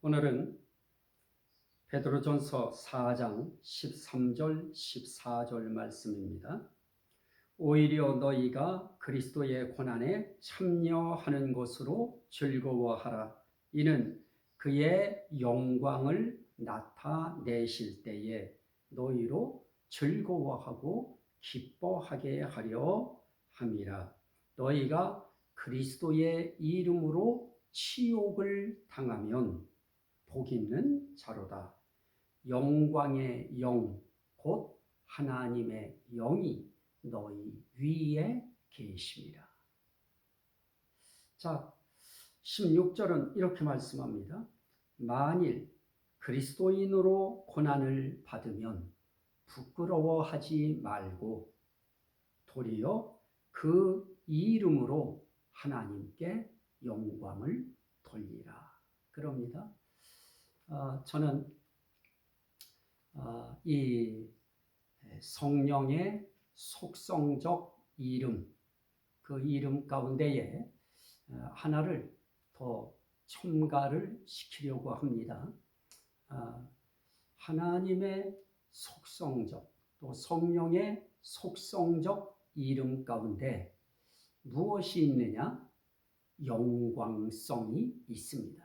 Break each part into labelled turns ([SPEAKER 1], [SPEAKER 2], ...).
[SPEAKER 1] 오늘은 베드로전서 4장 13절 14절 말씀입니다. 오히려 너희가 그리스도의 고난에 참여하는 것으로 즐거워하라. 이는 그의 영광을 나타내실 때에 너희로 즐거워하고 기뻐하게 하려 함이라. 너희가 그리스도의 이름으로 치욕을 당하면 복 있는 자로다. 영광의 영, 곧 하나님의 영이 너희 위에 계십니다. 자, 16절은 이렇게 말씀합니다. 만일 그리스도인으로 고난을 받으면 부끄러워하지 말고 도리어 그 이름으로 하나님께 영광을 돌리라. 그럽니다. 저는 이 성령의 속성적 이름, 그 이름 가운데에 하나를 더 첨가를 시키려고 합니다. 하나님의 속성적, 또 성령의 속성적 이름 가운데 무엇이 있느냐? 영광성이 있습니다.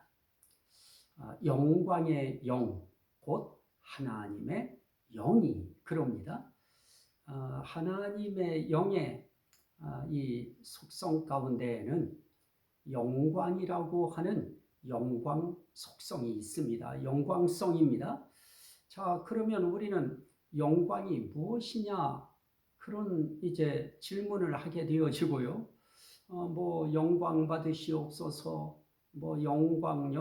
[SPEAKER 1] 영광의 영, 곧 하나님의 영이 그럽니다. 하나님의 영의 이 속성 가운데에는 영광이라고 하는 영광 속성이 있습니다. 영광성입니다. 자, 그러면 우리는 영광이 무엇이냐? 그런 이제 질문을 하게 되어지고요. 뭐 영광 받으시옵소서, 뭐 영광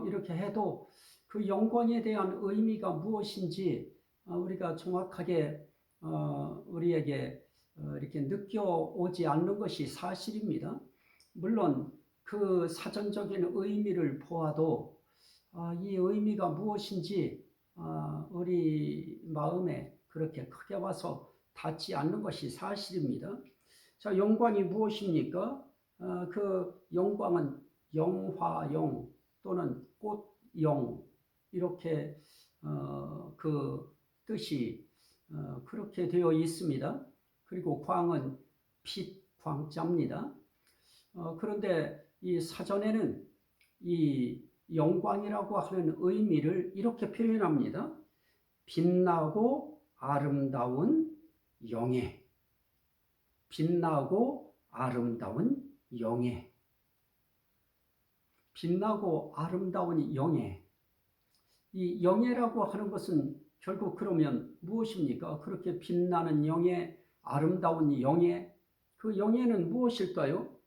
[SPEAKER 1] 이렇게 해도 그 영광에 대한 의미가 무엇인지 우리가 정확하게 우리에게 이렇게 느껴오지 않는 것이 사실입니다. 물론 그 사전적인 의미를 보아도 이 의미가 무엇인지 우리 마음에 그렇게 크게 와서 닿지 않는 것이 사실입니다. 자, 영광이 무엇입니까? 그 영광은 영화영 또는 꽃영 이렇게 그 뜻이 그렇게 되어 있습니다. 그리고 광은 빛, 광자입니다. 그런데 이 사전에는 이 영광이라고 하는 의미를 이렇게 표현합니다. 빛나고 아름다운 영예. 빛나고 아름다운 영예. 빛나고 아름다운 영예. 이 영예라고 하는 것은 결국 그러면 무엇입니까? 그렇게 빛나는 영예, 아름다운 영예. 그 영예는 무엇일까요?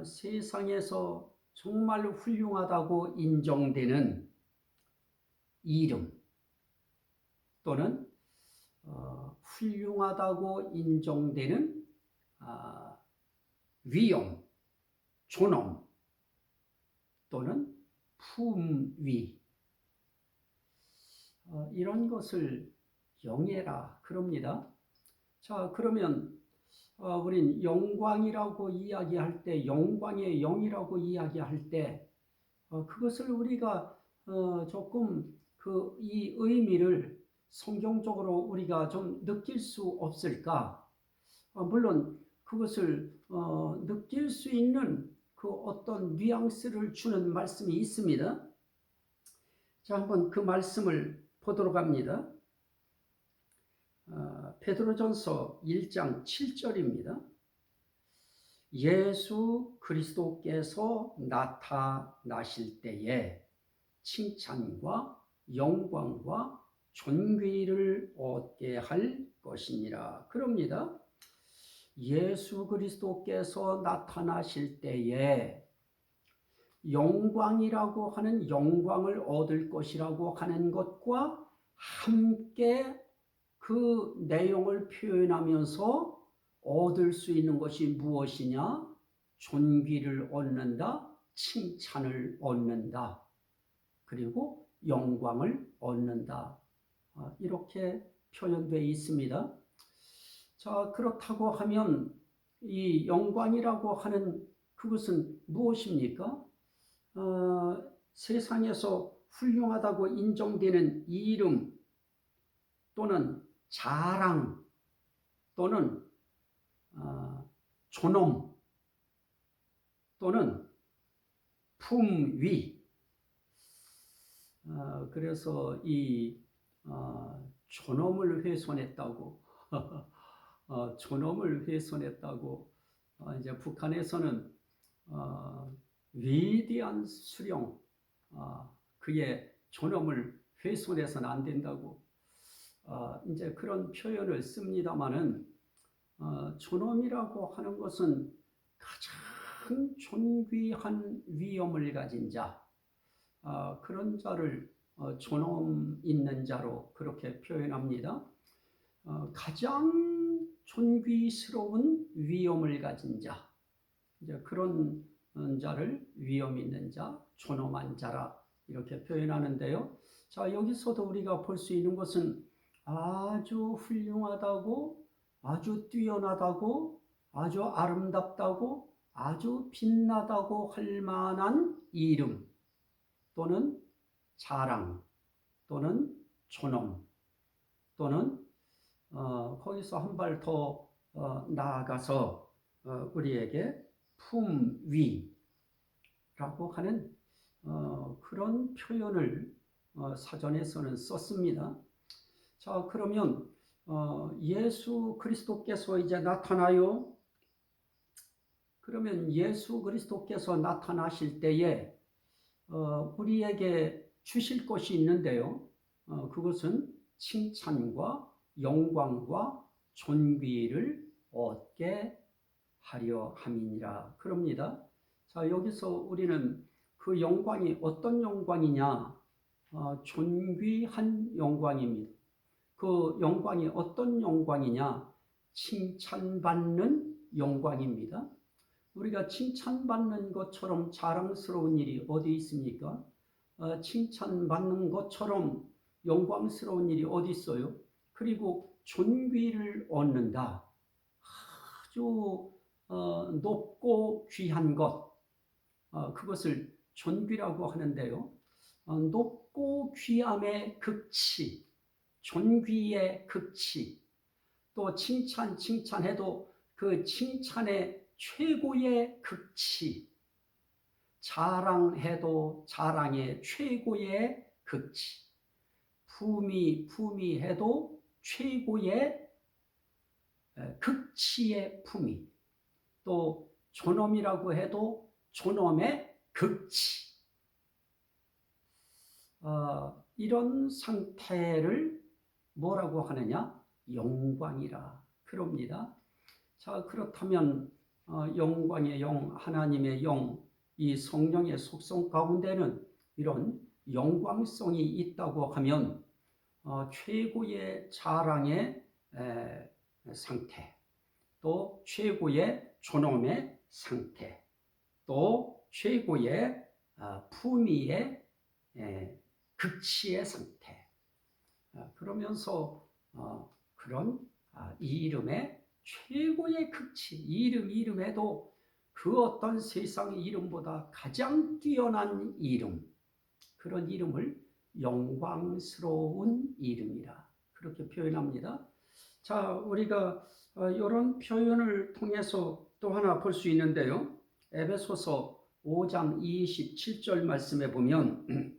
[SPEAKER 1] 세상에서 정말 훌륭하다고 인정되는 이름 또는 훌륭하다고 인정되는 위엄, 존엄 또는 품위 이런 것을 영예라 그럽니다. 자, 그러면 우린 영광이라고 이야기할 때, 영광의 영이라고 이야기할 때 그것을 우리가 조금 이 의미를 성경적으로 우리가 좀 느낄 수 없을까? 물론 그것을 느낄 수 있는 그 어떤 뉘앙스를 주는 말씀이 있습니다. 자, 한번 그 말씀을 보도록 합니다. 베드로전서 1장 7절입니다. 예수 그리스도께서 나타나실 때에 칭찬과 영광과 존귀를 얻게 할 것이니라. 그럽니다. 예수 그리스도께서 나타나실 때에 영광이라고 하는 영광을 얻을 것이라고 하는 것과 함께 그 내용을 표현하면서 얻을 수 있는 것이 무엇이냐? 존귀를 얻는다, 칭찬을 얻는다, 그리고 영광을 얻는다. 이렇게 표현되어 있습니다. 자, 그렇다고 하면 이 영광이라고 하는 그것은 무엇입니까? 세상에서 훌륭하다고 인정되는 이름 또는 자랑 또는 존엄 또는 품위. 그래서 이 존엄을 훼손했다고 존엄을 훼손했다고 이제 북한에서는 위대한 수령, 그의 존엄을 훼손해서는 안 된다고 이제 그런 표현을 씁니다마는 존엄이라고 하는 것은 가장 존귀한 위엄을 가진 자, 그런 자를 존엄 있는 자로 그렇게 표현합니다. 가장 존귀스러운 위엄을 가진 자, 이제 그런 자를 위엄 있는 자, 존엄한 자라 이렇게 표현하는데요. 자, 여기서도 우리가 볼 수 있는 것은 아주 훌륭하다고, 아주 뛰어나다고, 아주 아름답다고, 아주 빛나다고 할 만한 이름 또는 자랑 또는 존엄 또는 거기서 한 발 더 나아가서 우리에게 품위라고 하는 그런 표현을 사전에서는 썼습니다. 자, 그러면 예수 그리스도께서 이제 나타나요. 그러면 예수 그리스도께서 나타나실 때에 우리에게 주실 것이 있는데요. 그것은 칭찬과 영광과 존귀를 얻게 하려 함이니라 그럽니다. 자, 여기서 우리는 그 영광이 어떤 영광이냐? 존귀한 영광입니다. 그 영광이 어떤 영광이냐? 칭찬받는 영광입니다. 우리가 칭찬받는 것처럼 자랑스러운 일이 어디 있습니까? 칭찬받는 것처럼 영광스러운 일이 어디 있어요? 그리고 존귀를 얻는다. 아주 높고 귀한 것, 그것을 존귀라고 하는데요. 높고 귀함의 극치, 존귀의 극치, 또 칭찬해도 그 칭찬의 최고의 극치, 자랑해도 자랑의 최고의 극치, 품위해도 최고의 극치의 품위, 또 존엄이라고 해도 존엄의 극치, 이런 상태를 뭐라고 하느냐? 영광이라 그럽니다. 자, 그렇다면 영광의 영, 하나님의 영, 이 성령의 속성 가운데는 이런 영광성이 있다고 하면 최고의 자랑의 상태, 또 최고의 존엄의 상태, 또 최고의 품위의 극치의 상태, 그러면서 그런 이 이름의 최고의 극치, 이름에도 그 어떤 세상 이름보다 가장 뛰어난 이름, 그런 이름을 영광스러운 이름이라 그렇게 표현합니다. 자, 우리가 이런 표현을 통해서 또 하나 볼 수 있는데요. 에베소서 5장 27절 말씀에 보면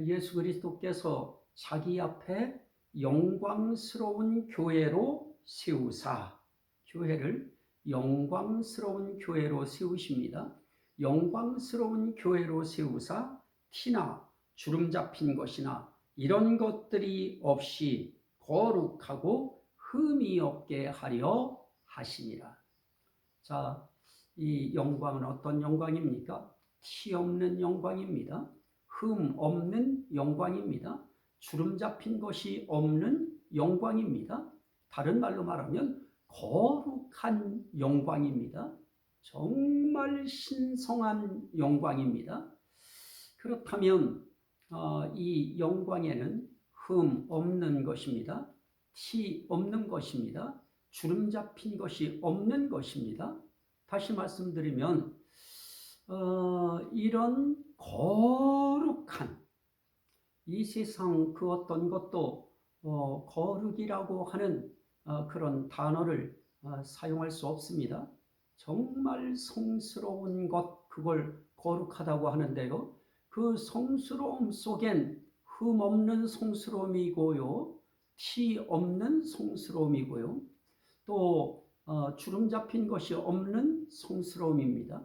[SPEAKER 1] 예수 그리스도께서 자기 앞에 영광스러운 교회로 세우사, 교회를 영광스러운 교회로 세우십니다. 영광스러운 교회로 세우사 티나 주름 잡힌 것이나 이런 것들이 없이 거룩하고 흠이 없게 하려 하시니라. 자, 이 영광은 어떤 영광입니까? 티 없는 영광입니다. 흠 없는 영광입니다. 주름 잡힌 것이 없는 영광입니다. 다른 말로 말하면 거룩한 영광입니다. 정말 신성한 영광입니다. 그렇다면 이 영광에는 흠 없는 것입니다. 티 없는 것입니다. 주름 잡힌 것이 없는 것입니다. 다시 말씀드리면 이런 거룩한, 이 세상 그 어떤 것도 거룩이라고 하는 그런 단어를 사용할 수 없습니다. 정말 성스러운 것, 그걸 거룩하다고 하는데요. 그 성스러움 속엔 흠 없는 성스러움이고요, 티 없는 성스러움이고요, 또 주름 잡힌 것이 없는 성스러움입니다.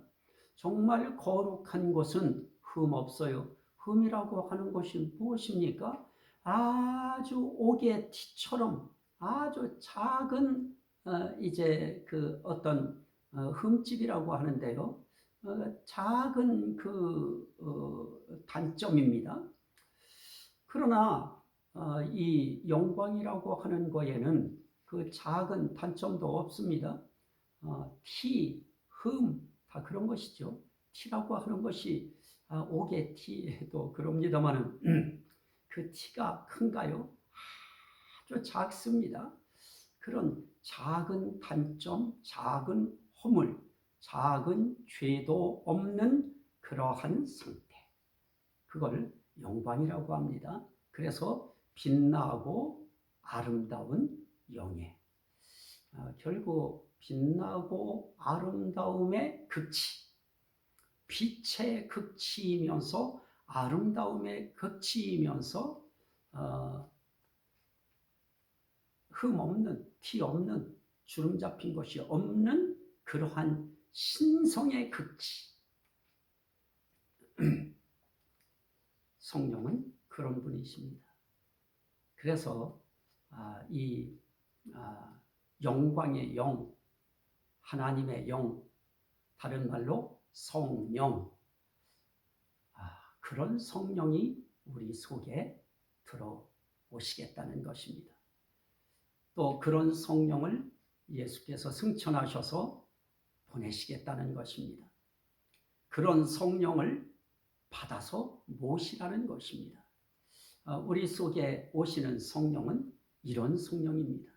[SPEAKER 1] 정말 거룩한 것은 흠 없어요. 흠이라고 하는 것이 무엇입니까? 아주 옥의 티처럼 아주 작은 이제 그 어떤 흠집이라고 하는데요. 작은 그 단점입니다. 그러나 이 영광이라고 하는 거에는 그 작은 단점도 없습니다. 티, 흠, 다 그런 것이죠. 티라고 하는 것이 옥의 티도 그럽니다만은 그 티가 큰가요? 아주 작습니다. 그런 작은 단점, 작은 허물, 작은 죄도 없는 그러한 상태, 그걸 영광이라고 합니다. 그래서 빛나고 아름다운 영예. 결국 빛나고 아름다움의 극치, 빛의 극치이면서 아름다움의 극치이면서 흠 없는, 티 없는, 주름 잡힌 것이 없는 그러한 신성의 극치. 성령은 그런 분이십니다. 그래서 이 영광의 영, 하나님의 영, 다른 말로 성령, 그런 성령이 우리 속에 들어오시겠다는 것입니다. 또 그런 성령을 예수께서 승천하셔서 보내시겠다는 것입니다. 그런 성령을 받아서 모시라는 것입니다. 우리 속에 오시는 성령은 이런 성령입니다.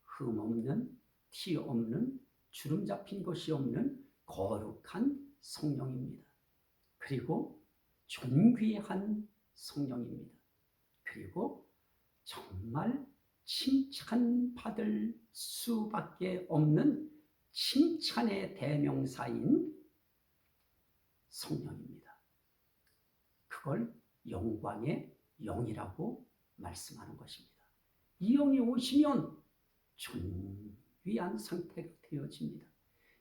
[SPEAKER 1] 흠 없는, 티 없는, 주름 잡힌 것이 없는 거룩한 성령입니다. 그리고 존귀한 성령입니다. 그리고 정말 칭찬받을 수밖에 없는 칭찬의 대명사인 성령입니다. 그걸 영광의 영이라고 말씀하는 것입니다. 이 영이 오시면 존귀한 상태가 되어집니다.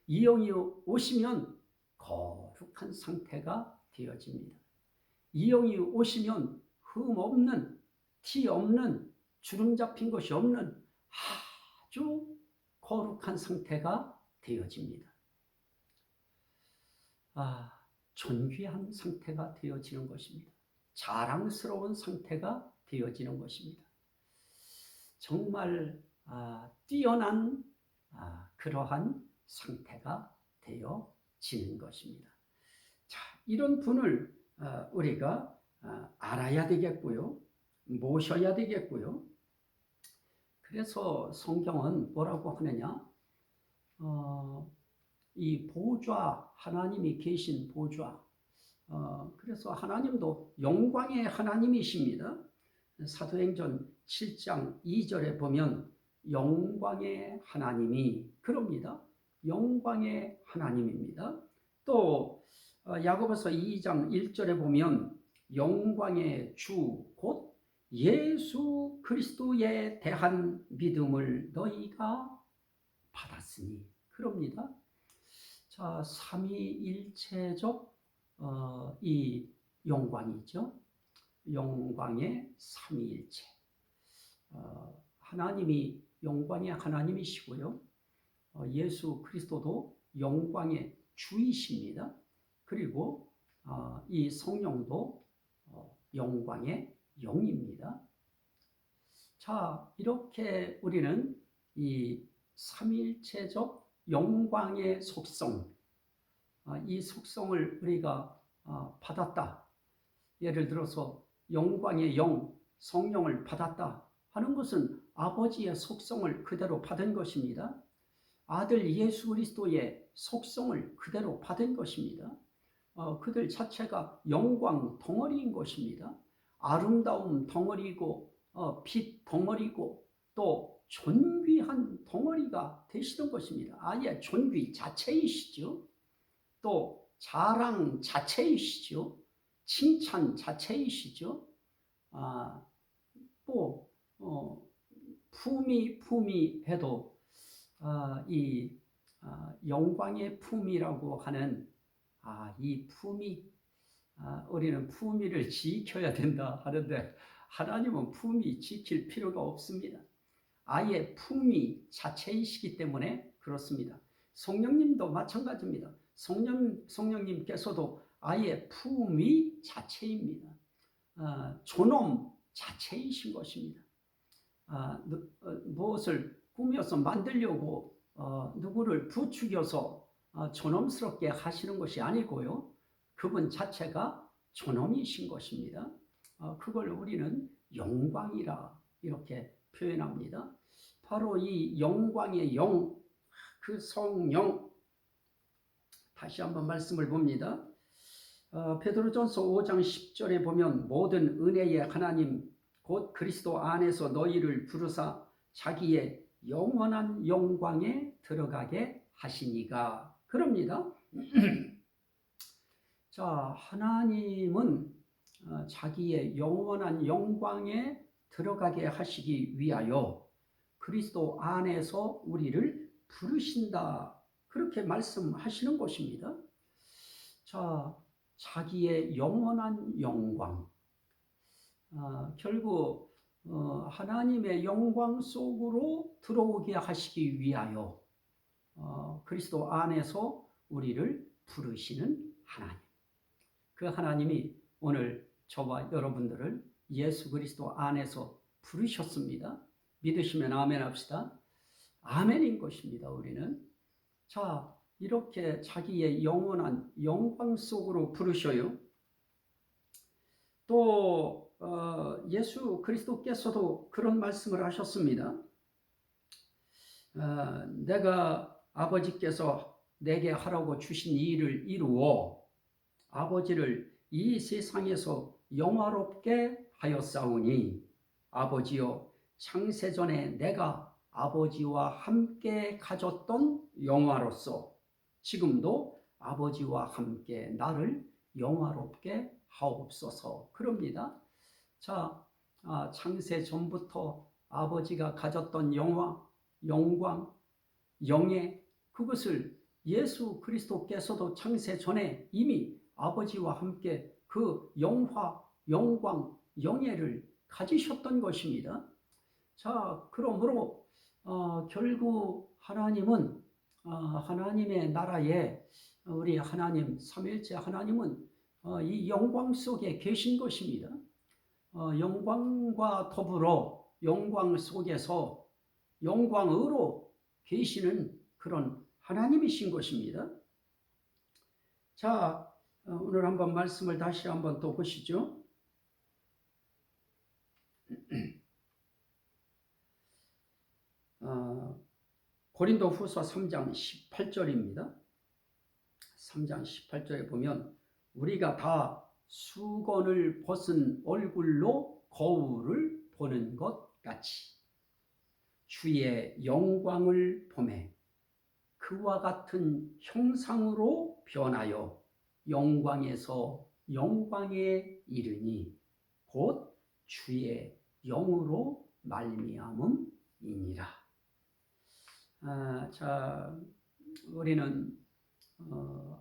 [SPEAKER 1] 이 영이 오시면 거룩한 상태가 되어집니다. 이 영이 오시면 흠 없는, 티 없는, 주름 잡힌 것이 없는 아주 거룩한 상태가 되어집니다. 존귀한 상태가 되어지는 것입니다. 자랑스러운 상태가 되어지는 것입니다. 정말 뛰어난 그러한 상태가 되어지는 것입니다. 자, 이런 분을 우리가 알아야 되겠고요, 모셔야 되겠고요. 그래서 성경은 뭐라고 하느냐? 이 보좌, 하나님이 계신 보좌, 그래서 하나님도 영광의 하나님이십니다. 사도행전 7장 2절에 보면 영광의 하나님이 그럽니다. 영광의 하나님입니다. 또 야고보서 2장 1절에 보면 영광의 주 곧 예수 그리스도에 대한 믿음을 너희가 받았으니 그럽니다. 자, 삼위일체적 이 영광이죠. 영광의 삼위일체. 하나님이 영광의 하나님이시고요, 예수 그리스도도 영광의 주이십니다. 그리고 이 성령도 영광의 영입니다. 자, 이렇게 우리는 이 삼위일체적 영광의 속성, 이 속성을 우리가 받았다. 예를 들어서 영광의 영, 성령을 받았다 하는 것은 아버지의 속성을 그대로 받은 것입니다. 아들 예수 그리스도의 속성을 그대로 받은 것입니다. 그들 자체가 영광 덩어리인 것입니다. 아름다움 덩어리고 빛 덩어리고 또 존귀한 덩어리가 되시는 것입니다. 아예 존귀 자체이시죠. 또 자랑 자체이시죠. 칭찬 자체이시죠. 또 품이 해도 이 영광의 품이라고 하는 이 품이 우리는 품위를 지켜야 된다 하는데 하나님은 품위 지킬 필요가 없습니다. 아예 품위 자체이시기 때문에 그렇습니다. 성령님도 마찬가지입니다. 성령님께서도 아예 품위 자체입니다. 존엄 자체이신 것입니다. 무엇을 꾸며서 만들려고 누구를 부추겨서 존엄스럽게 하시는 것이 아니고요. 그분 자체가 존엄이신 것입니다. 그걸 우리는 영광이라 이렇게 표현합니다. 바로 이 영광의 영, 그 성령. 다시 한번 말씀을 봅니다. 베드로전서 5장 10절에 보면 모든 은혜의 하나님 곧 그리스도 안에서 너희를 부르사 자기의 영원한 영광에 들어가게 하시니가 그럽니다. 자, 하나님은 자기의 영원한 영광에 들어가게 하시기 위하여 그리스도 안에서 우리를 부르신다. 그렇게 말씀하시는 것입니다. 자, 자기의 영원한 영광. 결국 하나님의 영광 속으로 들어오게 하시기 위하여 그리스도 안에서 우리를 부르시는 하나님. 그 하나님이 오늘 저와 여러분들을 예수 그리스도 안에서 부르셨습니다. 믿으시면 아멘 합시다. 아멘인 것입니다. 우리는. 자, 이렇게 자기의 영원한 영광 속으로 부르셔요. 또 예수 그리스도께서도 그런 말씀을 하셨습니다. 내가 아버지께서 내게 하라고 주신 일을 이루어 아버지를 이 세상에서 영화롭게 하였사오니 아버지여 창세전에 내가 아버지와 함께 가졌던 영화로서 지금도 아버지와 함께 나를 영화롭게 하옵소서. 그럽니다. 자, 창세 전부터 아버지가 가졌던 영광, 영예, 그것을 예수 그리스도께서도 창세 전에 이미 아버지와 함께 그 영광, 영예를 가지셨던 것입니다. 자, 그러므로 결국 하나님은 하나님의 나라에 우리 하나님, 삼위일체 하나님은 이 영광 속에 계신 것입니다. 영광과 더불어 영광 속에서 영광으로 계시는 그런 하나님이신 것입니다. 자, 오늘 한번 말씀을 다시 한번 또 보시죠. 고린도 후서 3장 18절입니다. 3장 18절에 보면 우리가 다 수건을 벗은 얼굴로 거울을 보는 것 같이 주의 영광을 보매 그와 같은 형상으로 변하여 영광에서 영광에 이르니 곧 주의 영으로 말미암음이니라. 자, 우리는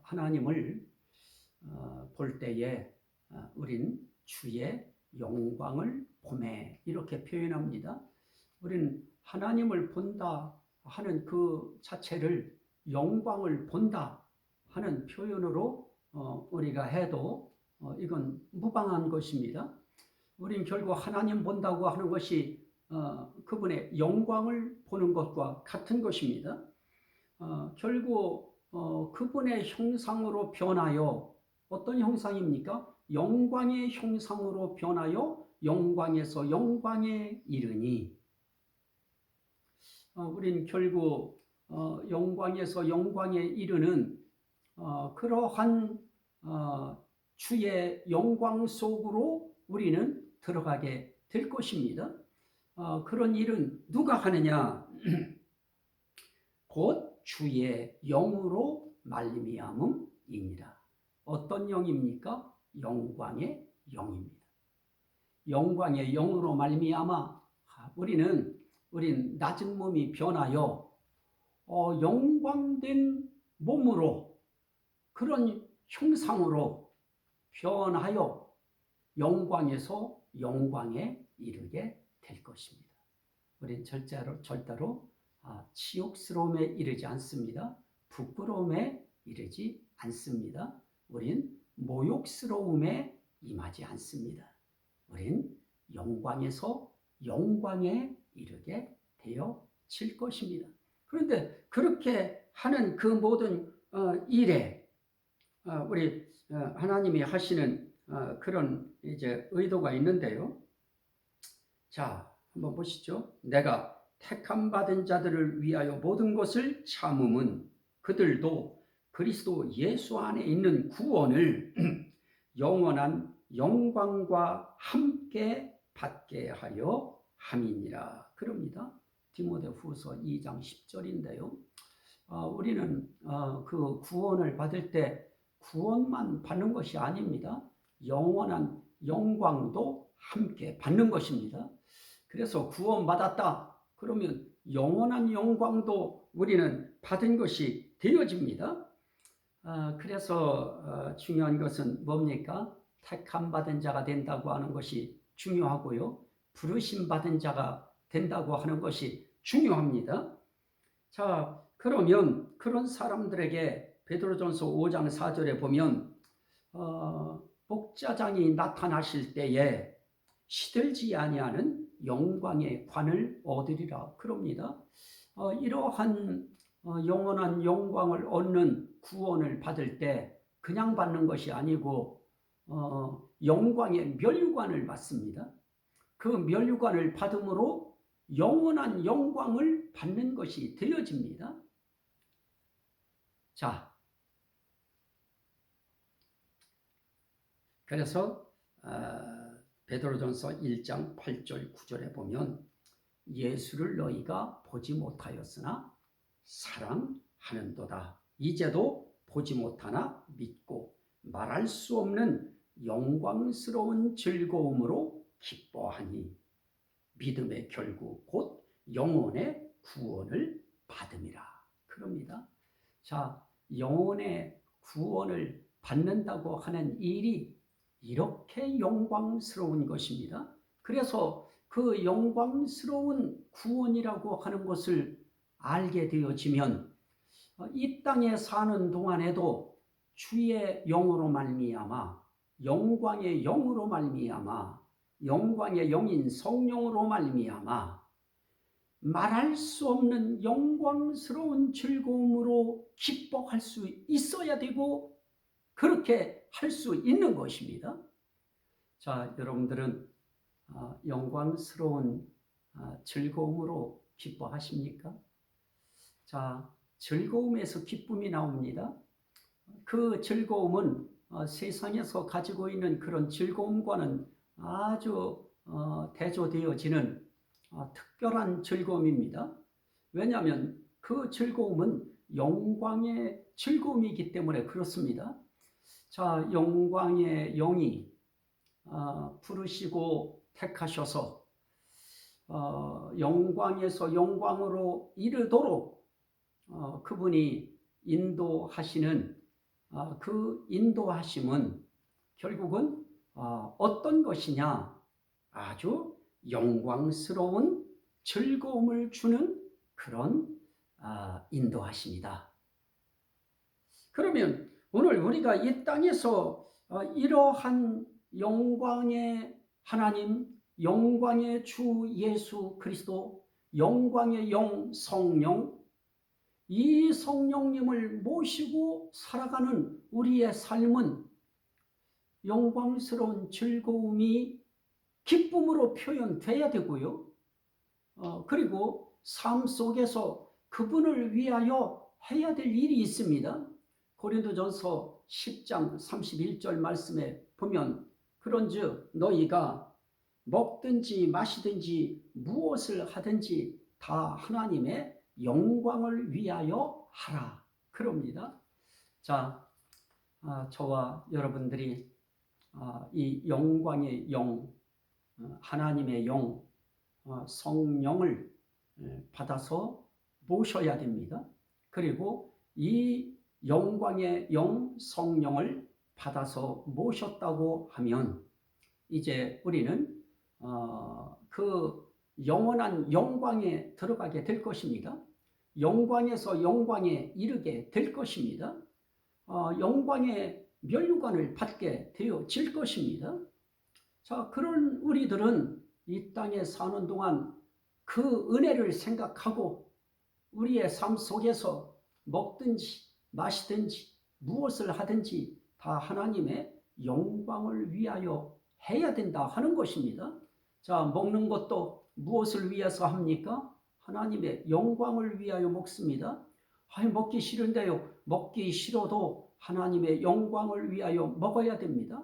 [SPEAKER 1] 하나님을 볼 때에 우린 주의 영광을 보매 이렇게 표현합니다. 우리는 하나님을 본다 하는 그 자체를 영광을 본다 하는 표현으로 우리가 해도 이건 무방한 것입니다. 우린 결국 하나님 본다고 하는 것이 그분의 영광을 보는 것과 같은 것입니다. 결국 그분의 형상으로 변하여 어떤 형상입니까? 영광의 형상으로 변하여 영광에서 영광에 이르니 우린 결국 영광에서 영광에 이르는 그러한 주의 영광 속으로 우리는 들어가게 될 것입니다. 그런 일은 누가 하느냐? 곧 주의 영으로 말미암음이니라. 어떤 영입니까? 영광의 영입니다. 영광의 영으로 말미암아 우린 낮은 몸이 변하여 영광된 몸으로, 그런 형상으로 변하여 영광에서 영광에 이르게 될 것입니다. 우린 절대로 치욕스러움에 이르지 않습니다. 부끄러움에 이르지 않습니다. 우린 모욕스러움에 임하지 않습니다. 우린 영광에서 영광에 이르게 되어질 것입니다. 그런데 그렇게 하는 그 모든 일에 우리 하나님이 하시는 그런 이제 의도가 있는데요. 자, 한번 보시죠. 내가 택함 받은 자들을 위하여 모든 것을 참음은 그들도 그리스도 예수 안에 있는 구원을 영원한 영광과 함께 받게 하려 함이니라. 그럽니다. 디모데후서 2장 10절인데요. 우리는 그 구원을 받을 때 구원만 받는 것이 아닙니다. 영원한 영광도 함께 받는 것입니다. 그래서 구원받았다 그러면 영원한 영광도 우리는 받은 것이 되어집니다. 그래서 중요한 것은 뭡니까? 택함 받은 자가 된다고 하는 것이 중요하고요. 부르심 받은 자가 된다고 하는 것이 중요합니다. 자, 그러면 그런 사람들에게 베드로전서 5장 4절에 보면 목자장이 나타나실 때에 시들지 아니하는 영광의 관을 얻으리라 그럽니다. 이러한 영원한 영광을 얻는 구원을 받을 때 그냥 받는 것이 아니고 영광의 면류관을 받습니다. 그 면류관을 받음으로 영원한 영광을 받는 것이 되어집니다. 자, 그래서 베드로전서 1장 8절 9절에 보면 예수를 너희가 보지 못하였으나 사랑하는도다. 이제도 보지 못하나 믿고 말할 수 없는 영광스러운 즐거움으로 기뻐하니 믿음의 결국 곧 영혼의 구원을 받음이라. 그럽니다. 자, 영혼의 구원을 받는다고 하는 일이 이렇게 영광스러운 것입니다. 그래서 그 영광스러운 구원이라고 하는 것을 알게 되어지면 이 땅에 사는 동안에도 주의 영으로 말미암아 영광의 영으로 말미암아 영광의 영인 성령으로 말미암아 말할 수 없는 영광스러운 즐거움으로 기뻐할 수 있어야 되고 그렇게 할 수 있는 것입니다. 자, 여러분들은 영광스러운 즐거움으로 기뻐하십니까? 자, 즐거움에서 기쁨이 나옵니다. 그 즐거움은 세상에서 가지고 있는 그런 즐거움과는 아주 대조되어지는 특별한 즐거움입니다. 왜냐하면 그 즐거움은 영광의 즐거움이기 때문에 그렇습니다. 자, 영광의 영이 부르시고 택하셔서 영광에서 영광으로 이르도록 그분이 인도하시는 그 인도하심은 결국은 어떤 것이냐? 아주 영광스러운 즐거움을 주는 그런 인도하심이다. 그러면 오늘 우리가 이 땅에서 이러한 영광의 하나님, 영광의 주 예수 그리스도, 영광의 영 성령, 이 성령님을 모시고 살아가는 우리의 삶은 영광스러운 즐거움이 기쁨으로 표현돼야 되고요. 그리고 삶 속에서 그분을 위하여 해야 될 일이 있습니다. 고린도전서 10장 31절 말씀에 보면 그런즉 너희가 먹든지 마시든지 무엇을 하든지 다 하나님의 영광을 위하여 하라 그럽니다. 자, 저와 여러분들이 이 영광의 영, 하나님의 영, 성령을 받아서 모셔야 됩니다. 그리고 이 영광의 영, 성령을 받아서 모셨다고 하면 이제 우리는 그 영원한 영광에 들어가게 될 것입니다. 영광에서 영광에 이르게 될 것입니다. 영광의 면류관을 받게 되어질 것입니다. 자, 그런 우리들은 이 땅에 사는 동안 그 은혜를 생각하고 우리의 삶 속에서 먹든지 마시든지 무엇을 하든지 다 하나님의 영광을 위하여 해야 된다 하는 것입니다. 자, 먹는 것도 무엇을 위해서 합니까? 하나님의 영광을 위하여 먹습니다. 먹기 싫은데요. 먹기 싫어도 하나님의 영광을 위하여 먹어야 됩니다.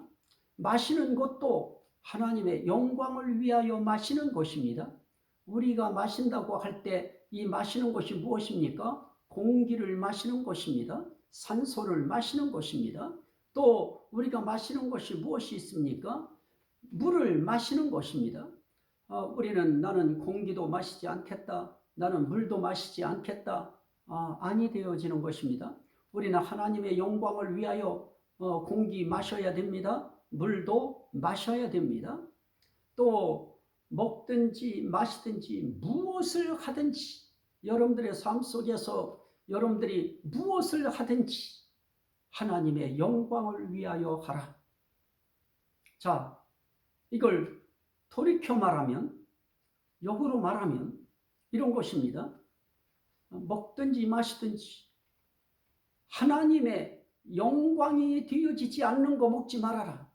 [SPEAKER 1] 마시는 것도 하나님의 영광을 위하여 마시는 것입니다. 우리가 마신다고 할 때 이 마시는 것이 무엇입니까? 공기를 마시는 것입니다. 산소를 마시는 것입니다. 또 우리가 마시는 것이 무엇이 있습니까? 물을 마시는 것입니다. 우리는 나는 공기도 마시지 않겠다. 나는 물도 마시지 않겠다. 아니 되어지는 것입니다. 우리는 하나님의 영광을 위하여 공기 마셔야 됩니다. 물도 마셔야 됩니다. 또 먹든지 마시든지 무엇을 하든지 여러분들의 삶 속에서 여러분들이 무엇을 하든지 하나님의 영광을 위하여 하라. 자, 이걸 돌이켜 말하면, 역으로 말하면 이런 것입니다. 먹든지 마시든지 하나님의 영광이 되어지지 않는 거 먹지 말아라.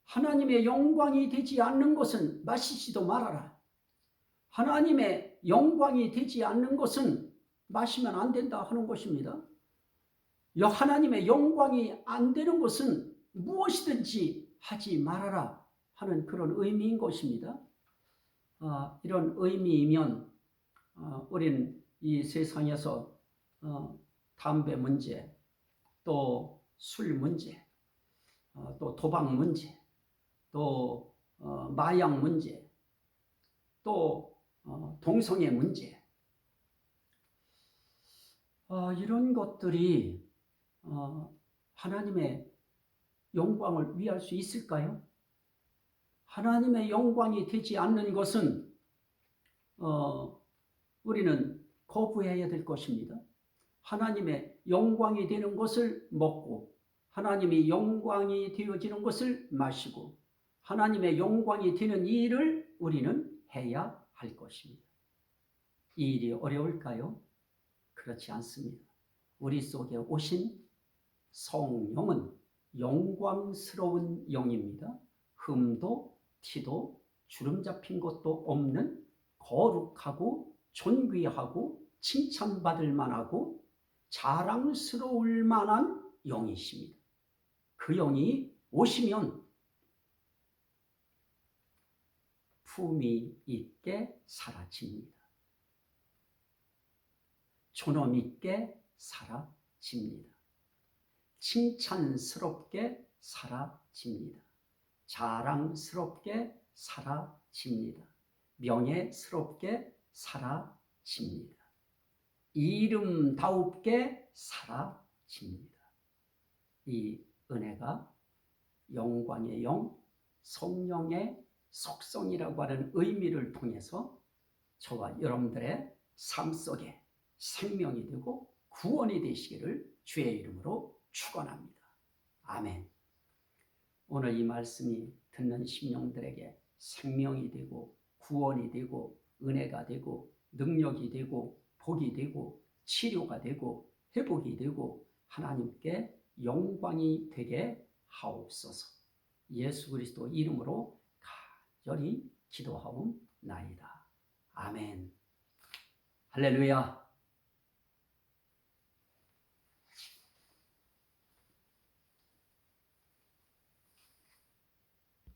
[SPEAKER 1] 하나님의 영광이 되지 않는 것은 마시지도 말아라. 하나님의 영광이 되지 않는 것은 마시면 안 된다 하는 것입니다. 하나님의 영광이 안 되는 것은 무엇이든지 하지 말아라 하는 그런 의미인 것입니다. 이런 의미이면 우리는 이 세상에서 담배 문제, 또 술 문제, 또 도박 문제, 또 마약 문제, 또 동성애 문제, 이런 것들이 하나님의 영광을 위할 수 있을까요? 하나님의 영광이 되지 않는 것은 우리는 거부해야 될 것입니다. 하나님의 영광이 되는 것을 먹고 하나님의 영광이 되어지는 것을 마시고 하나님의 영광이 되는 일을 우리는 해야 할 것입니다. 이 일이 어려울까요? 그렇지 않습니다. 우리 속에 오신 성령은 영광스러운 영입니다. 흠도 티도 주름 잡힌 것도 없는 거룩하고 존귀하고 칭찬받을 만하고 자랑스러울 만한 영이십니다. 그 영이 오시면 품위 있게 사라집니다. 존엄 있게 사라집니다. 칭찬스럽게 사라집니다. 자랑스럽게 사라집니다. 명예스럽게 사라집니다. 이름다웁게 사라집니다. 이 은혜가 영광의 영, 성령의 속성이라고 하는 의미를 통해서 저와 여러분들의 삶 속에 생명이 되고 구원이 되시기를 주의 이름으로 축원합니다. 아멘. 오늘 이 말씀이 듣는 심령들에게 생명이 되고 구원이 되고 은혜가 되고 능력이 되고 복이 되고 치료가 되고 회복이 되고 하나님께 영광이 되게 하옵소서. 예수 그리스도 이름으로 간절히 기도하옵나이다. 아멘. 할렐루야.